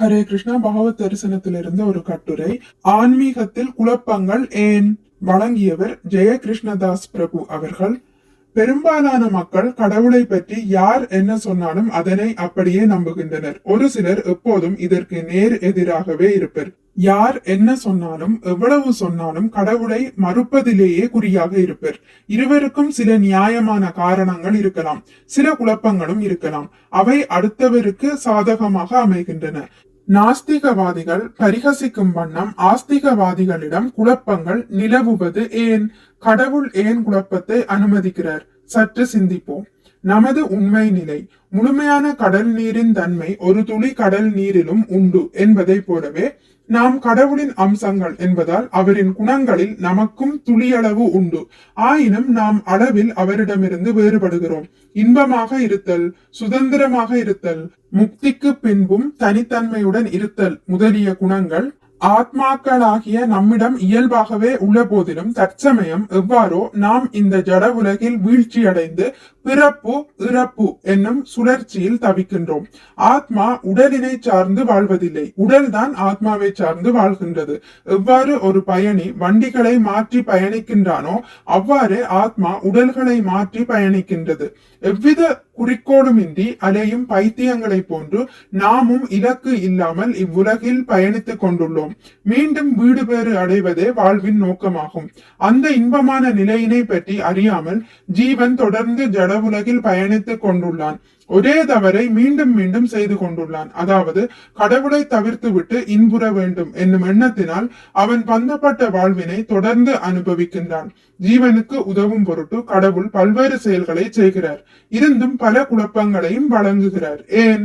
ஹரே கிருஷ்ணா. பகவத் தரிசனத்திலிருந்து ஒரு கட்டுரை. ஆன்மீகத்தில் குழப்பங்கள் ஏன்? வழங்கியவர் ஜெயகிருஷ்ணதாஸ் பிரபு அவர்கள். பெரும்பாலான மக்கள் கடவுளை பற்றி யார் என்ன சொன்னாலும் அதனை அப்படியே நம்புகின்றனர். ஒரு சிலர் எப்போதும் இதற்கு நேர் எதிராகவே இருப்பர். யார் என்ன சொன்னாலும் எவ்வளவு சொன்னாலும் கடவுளை மறுப்பதிலேயே குறியாக இருப்பர். இருவருக்கும் சில நியாயமான காரணங்கள் இருக்கலாம், சில குழப்பங்களும் இருக்கலாம். அவை அடுத்தவருக்கு சாதகமாக அமைகின்றன. நாஸ்திகவாதிகள் பரிகசிக்கும் வண்ணம் ஆஸ்திகவாதிகளிடம் குழப்பங்கள் நிலவுவது ஏன்? கடவுள் ஏன் குழப்பத்தை அனுமதிக்கிறார்? சற்று சிந்திப்போம். நமது உண்மை நிலை, முழுமையான கடல் நீரின் தன்மை ஒரு துளி கடல் நீரிலும் உண்டு என்பதை போலவே நாம் கடவுளின் அம்சங்கள் என்பதால் அவரின் குணங்களில் நமக்கும் துளியளவு உண்டு. ஆயினும் நாம் அளவில் அவரிடமிருந்து வேறுபடுகிறோம். இன்பமாக இருத்தல், சுதந்திரமாக இருத்தல், முக்திக்கு பின்பும் தனித்தன்மையுடன் இருத்தல் முதலிய குணங்கள் ஆத்மாக்களாகிய நம்மிடம் இயல்பாகவே உள்ள போதிலும் தற்சமயம் எவ்வாறோ நாம் இந்த ஜட உலகில் வீழ்ச்சியடைந்து பிறப்பு இறப்பு என்னும் சுழற்சியில் தவிக்கின்றோம். ஆத்மா உடலினை சார்ந்து வாழ்வதில்லை, உடல்தான் ஆத்மாவை சார்ந்து வாழ்கின்றது. எவ்வாறு ஒரு பயணி வண்டிகளை மாற்றி பயணிக்கின்றானோ அவ்வாறு ஆத்மா உடல்களை மாற்றி பயணிக்கின்றது. எவ்வித குறிக்கோளுமின்றி அலையும் பைத்தியங்களை போன்று நாமும் இலக்கு இல்லாமல் இவ்வுலகில் பயணித்துக் கொண்டுள்ளோம். மீண்டும் வீடு பேறு அடைவதே வாழ்வின் நோக்கமாகும். அந்த இன்பமான நிலையினை பற்றி அறியாமல் ஜீவன் தொடர்ந்து ஜட உலகில் பயணித்துக் கொண்டுள்ளான். ஒரே தவறை மீண்டும் மீண்டும் செய்து கொண்டுள்ளான். அதாவது கடவுளை தவிர்த்து விட்டு இன்புற வேண்டும் என்னும் எண்ணத்தினால் அவன் பந்தப்பட்ட வாழ்வினை தொடர்ந்து அனுபவிக்கின்றான். ஜீவனுக்கு உதவும் பொருட்டு கடவுள் பல்வேறு செயல்களை செய்கிறார். இருந்தும் பல குழப்பங்களையும் வழங்குகிறார். ஏன்?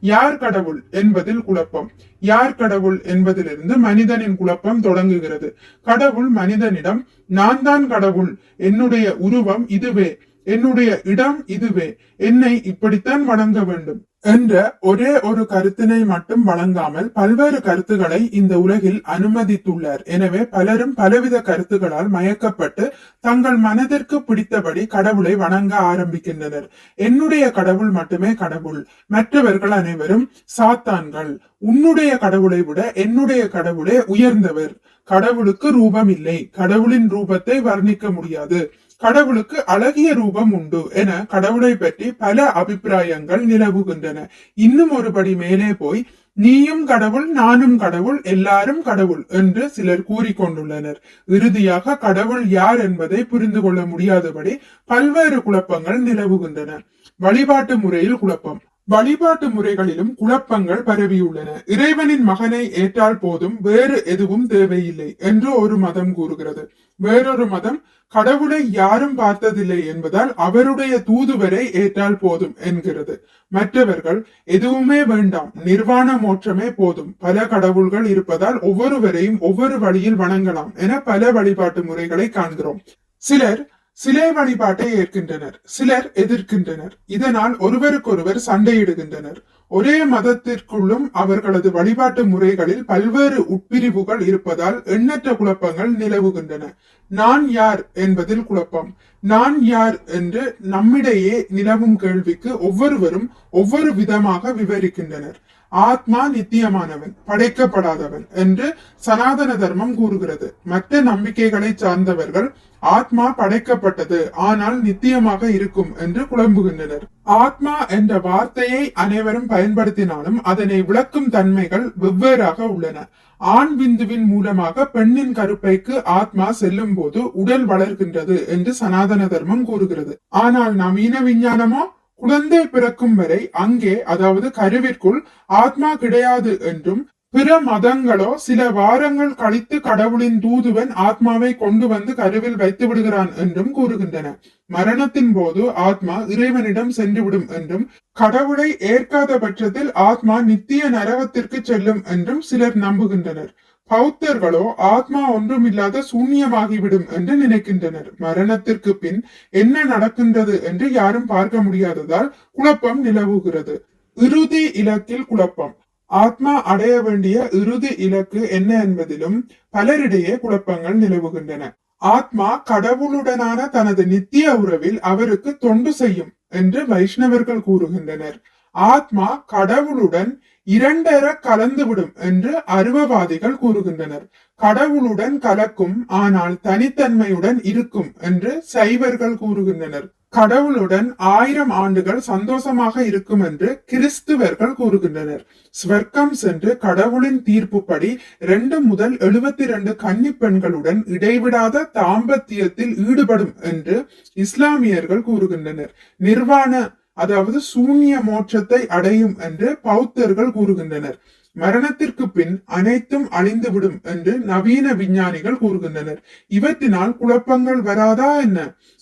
யார் கடவுள் என்பதில் குழப்பம். யார் கடவுள் என்பதிலிருந்து மனிதனின் குழப்பம் தொடங்குகிறது. கடவுள் மனிதனிடம் நான் தான் கடவுள், என்னுடைய உருவம் இதுவே, என்னுடைய இடம் இதுவே, என்னை இப்படித்தான் வணங்க வேண்டும் என்ற ஒரே ஒரு கருத்தினை மட்டும் வழங்காமல் பல்வேறு கருத்துக்களை இந்த உலகில் அனுமதித்துள்ளார். எனவே பலரும் பலவித கருத்துக்களால் மயக்கப்பட்டு தங்கள் மனதிற்கு பிடித்தபடி கடவுளை வணங்க ஆரம்பிக்கின்றனர். என்னுடைய கடவுள் மட்டுமே கடவுள், மற்றவர்கள் அனைவரும் சாத்தான்கள், உன்னுடைய கடவுளை விட என்னுடைய கடவுளே உயர்ந்தவர், கடவுளுக்கு ரூபம் இல்லை, கடவுளின் ரூபத்தை வர்ணிக்க முடியாது, கடவுளுக்கு அழகிய ரூபம் உண்டு என கடவுளை பற்றி பல அபிப்பிராயங்கள் நிலவுகின்றன. இன்னும் ஒருபடி மேலே போய் நீயும் கடவுள், நானும் கடவுள், எல்லாரும் கடவுள் என்று சிலர் கூறிக்கொண்டுள்ளனர். இறுதியாக கடவுள் யார் என்பதை புரிந்து கொள்ள முடியாதபடி பல்வேறு குழப்பங்கள் நிலவுகின்றன. வழிபாட்டு முறையில் குழப்பம். வழிபாட்டு முறைகளிலும் குழப்பங்கள் பரவியுள்ளன. இறைவனின் மகனை ஏற்றால் போதும், வேறு எதுவும் தேவையில்லை என்று ஒரு மதம் கூறுகிறது. வேறொரு மதம் கடவுளை யாரும் பார்த்ததில்லை என்பதால் அவருடைய தூதுவரை ஏற்றால் போதும் என்கிறது. மற்றவர்கள் எதுவுமே வேண்டாம், நிர்வாண மோட்சமே போதும், பல கடவுள்கள் இருப்பதால் ஒவ்வொருவரையும் ஒவ்வொரு வழியில் வணங்கலாம் என பல வழிபாட்டு முறைகளை காண்கிறோம். சிலர் சிலை வழிபாட்டை ஏற்கின்றனர், சிலர் எதிர்க்கின்றனர். இதனால் ஒருவருக்கொருவர் சண்டையிடுகின்றனர். ஒரே மதத்திற்குள்ளும் அவர்களது வழிபாட்டு முறைகளில் பல்வேறு உட்பிரிவுகள் இருப்பதால் எண்ணற்ற குழப்பங்கள் நிலவுகின்றன. நான் யார் என்பதில் குழப்பம். நான் யார் என்று நம்மிடையே நிலவும் கேள்விக்கு ஒவ்வொருவரும் ஒவ்வொரு விதமாக விவரிக்கின்றனர். ஆத்மா நித்தியமானவன், படைக்கப்படாதவன் என்று சனாதன தர்மம் கூறுகிறது. மற்ற நம்பிக்கைகளை சார்ந்தவர்கள் ஆத்மா படைக்கப்பட்டது ஆனால் நித்தியமாக இருக்கும் என்று குழம்புகின்றனர். ஆத்மா என்ற வார்த்தையை அனைவரும் பயன்படுத்தினாலும் அதனை விளக்கும் தன்மைகள் வெவ்வேறாக உள்ளன. ஆண் விந்துவின் மூலமாக பெண்ணின் கருப்பைக்கு ஆத்மா செல்லும் போது உடல் வளர்கின்றது என்று சனாதன தர்மம் கூறுகிறது. ஆனால் நவீன விஞ்ஞானமோ குழந்தை பிறக்கும் வரை அங்கே, அதாவது கருவிற்குள் ஆத்மா கிடையாது என்றும், பிற மதங்களோ சில வாரங்கள் கழித்து கடவுளின் தூதுவன் ஆத்மாவை கொண்டு வந்து கருவில் வைத்து விடுகிறான் என்றும் கூறுகின்றன. மரணத்தின் போது ஆத்மா இறைவனிடம் சென்றுவிடும் என்றும், கடவுளை ஏற்காத பட்சத்தில் ஆத்மா நித்திய நரகத்திற்கு செல்லும் என்றும் சிலர் நம்புகின்றனர். பௌத்தர்களோ ஆத்மா ஒன்றுமில்லாத சூன்யமாகிவிடும் என்று நினைக்கின்றனர். மரணத்திற்கு பின் என்ன நடக்கின்றது என்று யாரும் பார்க்க முடியாததால் குழப்பம் நிலவுகிறது. இறுதி இலக்கில் குழப்பம். ஆத்மா அடைய வேண்டிய இறுதி இலக்கு என்ன என்பதிலும் பலரிடையே குழப்பங்கள் நிலவுகின்றன. ஆத்மா கடவுளுடனான தனது நித்திய உறவில் அவருக்கு தொண்டு செய்யும் என்று வைஷ்ணவர்கள் கூறுகின்றனர். ஆத்மா கடவுளுடன் இரண்டர கலந்துவிடும் என்று அருவவாதிகள் கூறுகின்றனர். கடவுளுடன் கலக்கும், ஆனால் தனித்தன்மையுடன் இருக்கும் என்று சைவர்கள் கூறுகின்றனர். கடவுளுடன் 1000 ஆண்டுகள் சந்தோஷமாக இருக்கும் என்று கிறிஸ்துவர்கள் கூறுகின்றனர். ஸ்வர்க்கம் சென்று கடவுளின் தீர்ப்புப்படி 2 முதல் 72 கன்னி பெண்களுடன் இடைவிடாத தாம்பத்தியத்தில் ஈடுபடும் என்று இஸ்லாமியர்கள் கூறுகின்றனர். நிர்வாண, அதாவது சூன்ய மோட்சத்தை அடையும் என்று பௌத்தர்கள் கூறுகின்றனர். மரணத்திற்கு பின் அனைத்தும் அழிந்துவிடும் என்று நவீன விஞ்ஞானிகள் கூறுகின்றனர். இவற்றினால் குழப்பங்கள் வராதா என்ன?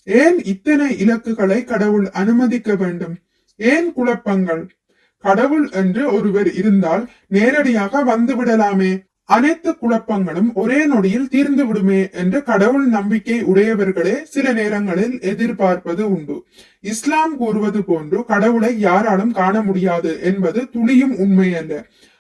ஏன் இத்தனை இலக்குகளை கடவுள் அனுமதிக்க வேண்டும்? ஏன் குழப்பங்கள்? கடவுள் என்று ஒருவர் இருந்தால் நேரடியாக வந்துவிடலாமே. அனைத்து குழப்பங்களும் ஒரே நொடியில் தீர்ந்து விடுமே என்று கடவுள் நம்பிக்கை உடையவர்களே சில நேரங்களில் எதிர்பார்ப்பது உண்டு. இஸ்லாம் கூறுவது போன்று கடவுளை யாராலும் காண முடியாது என்பது துளியும் உண்மையல்ல.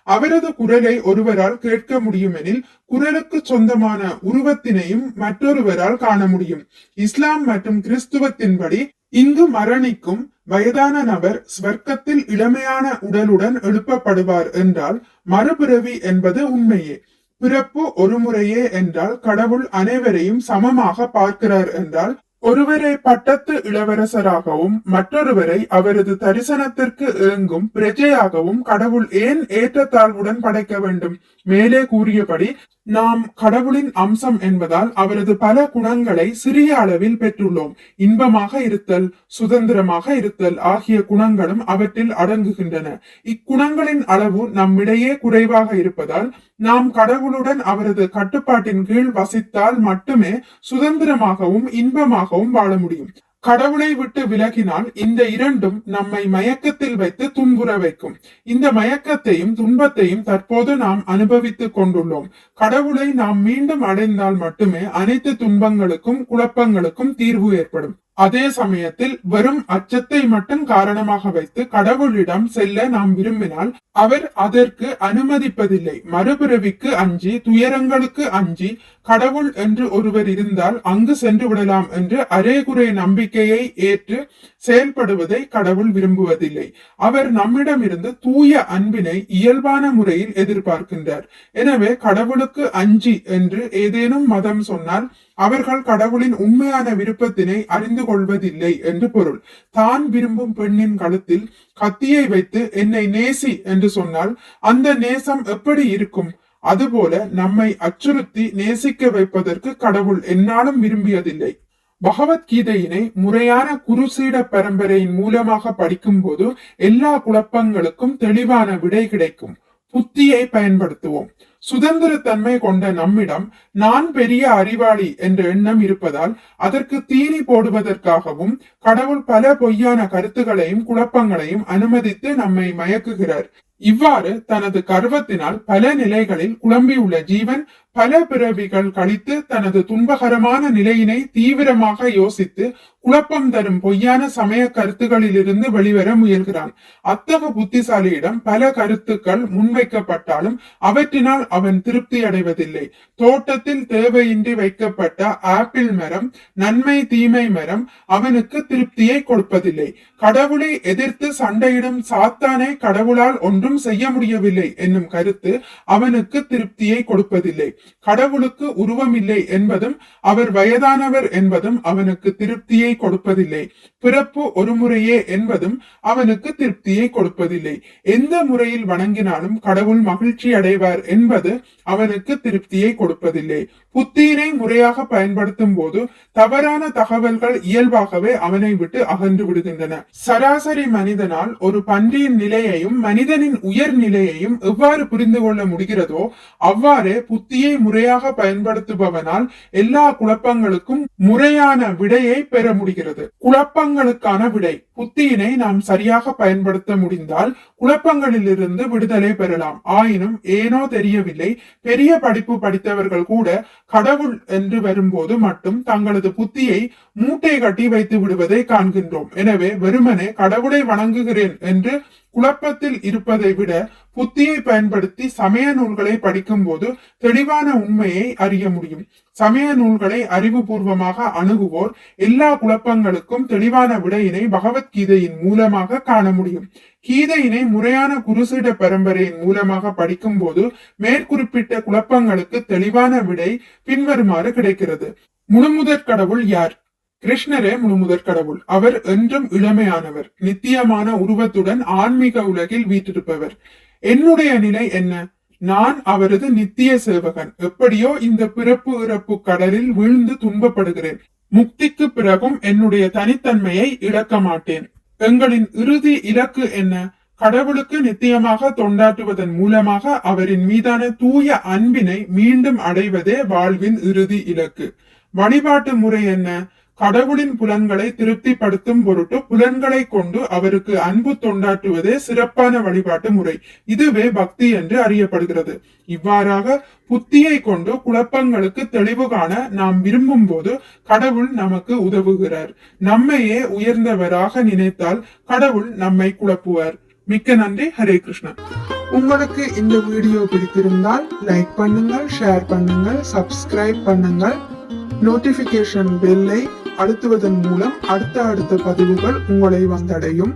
அவரது குரலை ஒருவரால் கேட்க முடியுமெனில் குரலுக்கு சொந்தமான உருவத்தினையும் மற்றொருவரால் காண முடியும். இஸ்லாம் மற்றும் கிறிஸ்துவத்தின்படி இங்கு மரணிக்கும் வயதான நபர் ஸ்வர்க்கத்தில் இளமையான உடலுடன் எழுப்பப்படுவார் என்றால் மறுபிறவி என்பது உண்மையே. பிறப்பு ஒரு முறையே என்றால் கடவுள் அனைவரையும் சமமாக பார்க்கிறார் என்றால் ஒருவரை பட்டத்து இளவரசராகவும் மற்றொருவரை அவரது தரிசனத்திற்கு இறங்கும் பிரஜையாகவும் கடவுள் ஏன் ஏற்றத்தாழ்வுடன் படைக்க வேண்டும்? மேலே கூறியபடி நாம் கடவுளின் அம்சம் என்பதால் அவரது பல குணங்களை சிறிய அளவில் பெற்றுள்ளோம். இன்பமாக இருத்தல், சுதந்திரமாக இருத்தல் ஆகிய குணங்களும் அவற்றில் அடங்குகின்றன. இக்குணங்களின் அளவு நம்மிடையே குறைவாக இருப்பதால் நாம் கடவுளுடன் அவரது கட்டுப்பாட்டின் கீழ் வசித்தால் மட்டுமே சுதந்திரமாகவும் இன்பமாகவும் வாழ முடியும். கடவுளை விட்டு விலகினால் இந்த இரண்டும் நம்மை மயக்கத்தில் வைத்து துன்புற வைக்கும். இந்த மயக்கத்தையும் துன்பத்தையும் தற்போது நாம் அனுபவித்துக் கொண்டுள்ளோம். கடவுளை நாம் மீண்டும் அடைந்தால் மட்டுமே அனைத்து துன்பங்களுக்கும் குழப்பங்களுக்கும் தீர்வு ஏற்படும். அதே சமயத்தில் வெறும் அச்சத்தை மட்டும் காரணமாக வைத்து கடவுளிடம் செல்ல நாம் விரும்பினால் அவர் அதற்கு அனுமதிப்பதில்லை. மறுபிறவிக்கு அஞ்சி, துயரங்களுக்கு அஞ்சி கடவுள் என்று ஒருவர் இருந்தால் அங்கு சென்று விடலாம் என்று அரைகுறை நம்பிக்கையை ஏற்று செயல்படுவதை கடவுள் விரும்புவதில்லை. அவர் நம்மிடமிருந்து தூய அன்பினை இயல்பான முறையில் எதிர்பார்க்கின்றார். எனவே கடவுளுக்கு அஞ்சி என்று ஏதேனும் மதம் சொன்னால் அவர்கள் கடவுளின் உண்மையான விருப்பத்தினை அறிந்து கொள்வதில்லை என்று பொருள். தான் விரும்பும் பெண்ணின் கழுத்தில் கத்தியை வைத்து என்னை நேசி என்று சொன்னால் அந்த நேசம் எப்படி இருக்கும்? அதுபோல நம்மை அச்சுறுத்தி நேசிக்க வைப்பதற்கு கடவுள் எந்நாளும் விரும்பியதில்லை. பகவத்கீதையினை முறையான குருசீட பரம்பரையின் மூலமாக படிக்கும் போது எல்லா குழப்பங்களுக்கும் தெளிவான விடை கிடைக்கும். புத்தியை பயன்படுத்துவோம். சுதந்திரத்தன்மை கொண்ட நம்மிடம் நான் பெரிய அறிவாளி என்ற எண்ணம் இருப்பதால் அதற்கு தீனி போடுவதற்காகவும் கடவுள் பல பொய்யான கருத்துகளையும் குழப்பங்களையும் அனுமதித்து நம்மை மயக்குகிறார். இவ்வாறு தனது கர்வத்தினால் பல நிலைகளில் குழம்பியுள்ள ஜீவன் பல பிறவிகள் கழித்து தனது துன்பகரமான நிலையினை தீவிரமாக யோசித்து குழப்பம் தரும் பொய்யான சமய கருத்துகளிலிருந்து வெளிவர முயல்கிறான். அத்தகைய புத்திசாலியிடம் பல கருத்துக்கள் முன்வைக்கப்பட்டாலும் அவற்றினால் அவன் திருப்தி அடைவதில்லை. தோட்டத்தில் தேவையின்றி வைக்கப்பட்ட ஆப்பிள் மரம், நன்மை தீமை மரம் அவனுக்கு திருப்தியை கொடுப்பதில்லை. கடவுளை எதிர்த்து சண்டையிடும் சாத்தானை கடவுளால் ஒன்றும் செய்ய முடியவில்லை என்னும் கருத்து அவனுக்கு திருப்தியை கொடுப்பதில்லை. கடவுளுக்கு உருவம் இல்லை என்பதும் அவர் வயதானவர் என்பதும் அவனுக்கு திருப்தியை கொடுப்பதில்லை. பிறப்பு ஒரு முறையே என்பதும் அவனுக்கு திருப்தியை கொடுப்பதில்லை. எந்த முறையில் வணங்கினாலும் கடவுள் மகிழ்ச்சி அடைவார் என்பது அவனுக்கு திருப்தியை கொடுப்பதில்லை. புத்தியினை முறையாக பயன்படுத்தும் போது தவறான தகவல்கள் இயல்பாகவே அவனை விட்டு அகன்று விடுகின்றன. சராசரி மனிதனால் ஒரு பன்றியின் நிலையையும் மனிதனின் உயர் நிலையையும் எவ்வாறு புரிந்து கொள்ள முடிகிறதோ அவ்வாறே புத்தியை முறையாக பயன்படுத்துபவனால் எல்லா குழப்பங்களுக்கும் முறையான விடையை பெற முடிகிறது. குழப்பங்களுக்கான விடை: புத்தியினை நாம் சரியாக பயன்படுத்த முடிந்தால் குழப்பங்களிலிருந்து விடுதலை பெறலாம். ஆயினும் ஏனோ தெரியவில்லை, பெரிய படிப்பு படித்தவர்கள் கூட கடவுள் என்று வரும்போது மட்டும் தங்களது புத்தியை மூட்டை கட்டி வைத்து விடுவதை காண்கின்றோம். எனவே வெறுமனே கடவுளை வணங்குகிறேன் என்று குழப்பத்தில் இருப்பதை விட புத்தியை பயன்படுத்தி சமய நூல்களை படிக்கும் போது தெளிவான உண்மையை அறிய முடியும். சமய நூல்களை அறிவுபூர்வமாக அணுகுவோர் எல்லா குழப்பங்களுக்கும் தெளிவான விடையினை பகவத்கீதையின் மூலமாக காண முடியும். கீதையினை முறையான குருசீட பரம்பரையின் மூலமாக படிக்கும் போது மேற்குறிப்பிட்ட குழப்பங்களுக்கு தெளிவான விடை பின்வருமாறு கிடைக்கிறது. முழுமுதற் கடவுள் யார்? கிருஷ்ணரே முழுமுதற் கடவுள். அவர் என்றும் இளமையானவர், நித்தியமான உருவத்துடன் ஆன்மீக உலகில் வீற்றிருப்பவர். என்னுடைய நிலை என்ன? நான் அவரது நித்திய சேவகன். எப்படியோ இந்த பிறப்பு இறப்பு கடலில் வீழ்ந்து துன்பப்படுகிறேன். முக்திக்கு பிறகும் என்னுடைய தனித்தன்மையை இழக்க மாட்டேன். எங்களின் இறுதி இலக்கு என்ன? கடவுளுக்கு நித்தியமாக தொண்டாற்றுவதன் மூலமாக அவரின் மீதான தூய அன்பினை மீண்டும் அடைவதே வாழ்வின் இறுதி இலக்கு. வழிபாட்டு முறை என்ன? கடவுளின் புலன்களை திருப்திப்படுத்தும் பொருட்டு புலன்களை கொண்டு அவருக்கு அன்பு தொண்டாற்றுவதே சிறப்பான வழிபாட்டு முறை. இதுவே பக்தி என்று அறியப்படுகிறது. இவ்வாறாக புத்தியை கொண்டு குழப்பங்களுக்கு தெளிவு காண நாம் விரும்பும் போது கடவுள் நமக்கு உதவுகிறார். நம்மையே உயர்ந்தவராக நினைத்தால் கடவுள் நம்மை குழப்புவார். மிக்க நன்றி. ஹரே கிருஷ்ணா. உங்களுக்கு இந்த வீடியோ பிடித்திருந்தால் லைக் பண்ணுங்கள், ஷேர் பண்ணுங்கள், சப்ஸ்கிரைப் பண்ணுங்கள். நோட்டிபிகேஷன் பெல்லை அழுத்துவதன் மூலம் அடுத்த பதிவுகள் உங்களை வந்தடையும்.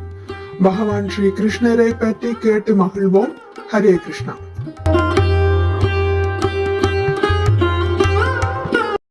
பகவான் ஸ்ரீ கிருஷ்ணரை பற்றி கேட்டு மகிழ்வோம். ஹரே கிருஷ்ணா.